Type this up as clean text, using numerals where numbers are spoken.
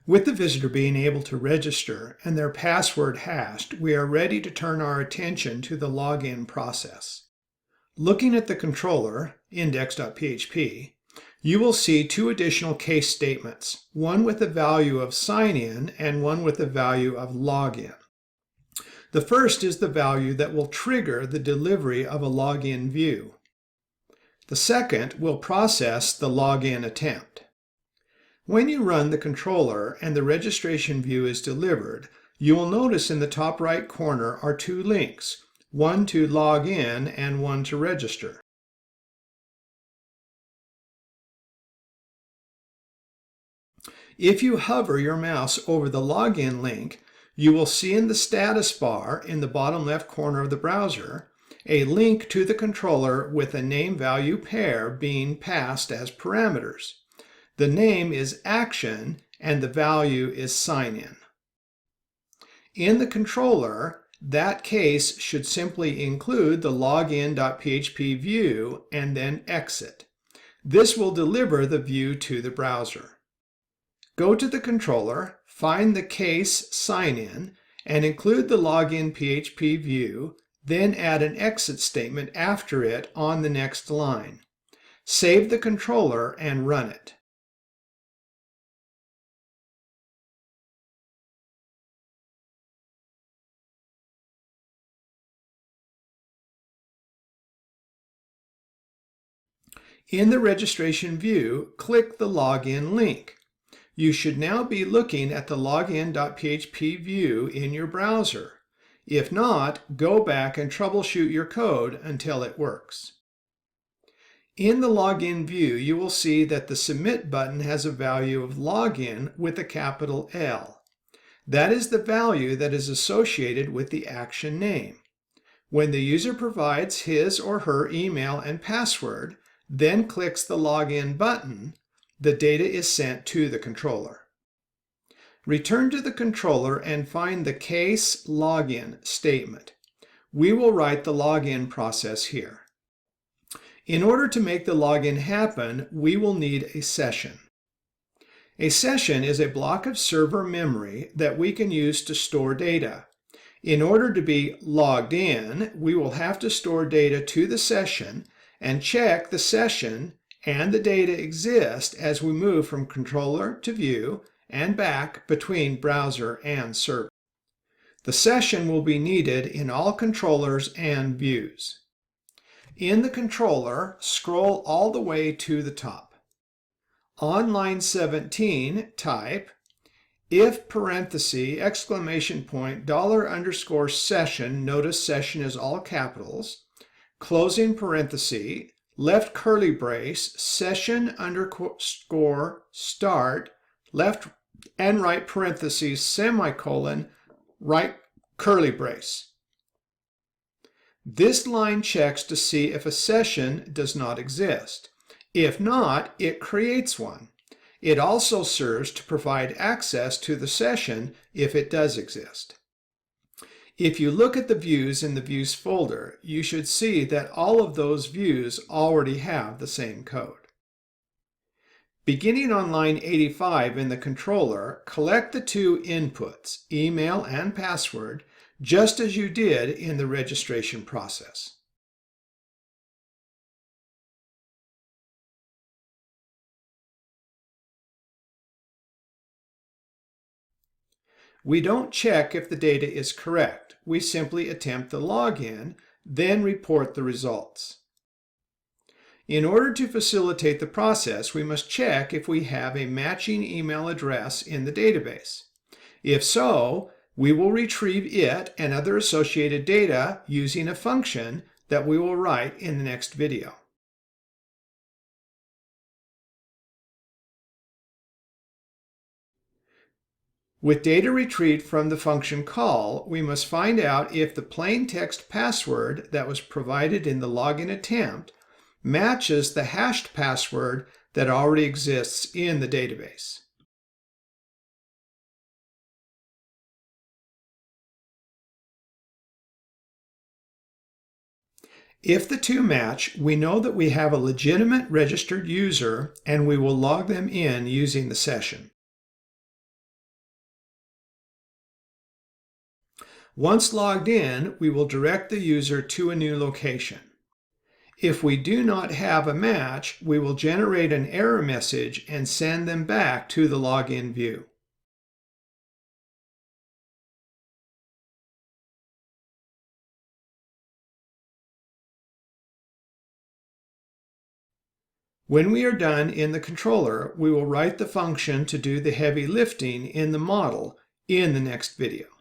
With the visitor being able to register and their password hashed, we are ready to turn our attention to the login process. Looking at the controller, index.php, you will see two additional case statements, one with the value of sign in and one with the value of login. The first is the value that will trigger the delivery of a login view. The second will process the login attempt. When you run the controller and the registration view is delivered, you will notice in the top right corner are two links, one to log in and one to register. If you hover your mouse over the login link, you will see in the status bar in the bottom left corner of the browser a link to the controller with a name-value pair being passed as parameters. The name is action and the value is sign in. In the controller, that case should simply include the login.php view and then exit. This will deliver the view to the browser. Go to the controller, find the case sign in, and include the login.php view, then add an exit statement after it on the next line. Save the controller and run it. In the registration view, click the login link. You should now be looking at the login.php view in your browser. If not, go back and troubleshoot your code until it works. In the login view, you will see that the submit button has a value of login with a capital L. That is the value that is associated with the action name. When the user provides his or her email and password, then clicks the login button, the data is sent to the controller. Return to the controller and find the case login statement. We will write the login process here. In order to make the login happen, we will need a session. A session is a block of server memory that we can use to store data. In order to be logged in, we will have to store data to the session and check the session and the data exist as we move from controller to view and back between browser and server. The session will be needed in all controllers and views. In the controller, scroll all the way to the top. On line 17, type if parenthesis, exclamation point, $_session, notice session is all capitals, closing parenthesis, left curly brace, session _ start, left and right parentheses, semicolon, right curly brace. This line checks to see if a session does not exist. If not, it creates one. It also serves to provide access to the session if it does exist. If you look at the views in the Views folder, you should see that all of those views already have the same code. Beginning on line 85 in the controller, collect the two inputs, email and password, just as you did in the registration process. We don't check if the data is correct. We simply attempt the login, then report the results. In order to facilitate the process, we must check if we have a matching email address in the database. If so, we will retrieve it and other associated data using a function that we will write in the next video. With data retrieved from the function call, we must find out if the plain text password that was provided in the login attempt matches the hashed password that already exists in the database. If the two match, we know that we have a legitimate registered user and we will log them in using the session. Once logged in, we will direct the user to a new location. If we do not have a match, we will generate an error message and send them back to the login view. When we are done in the controller, we will write the function to do the heavy lifting in the model in the next video.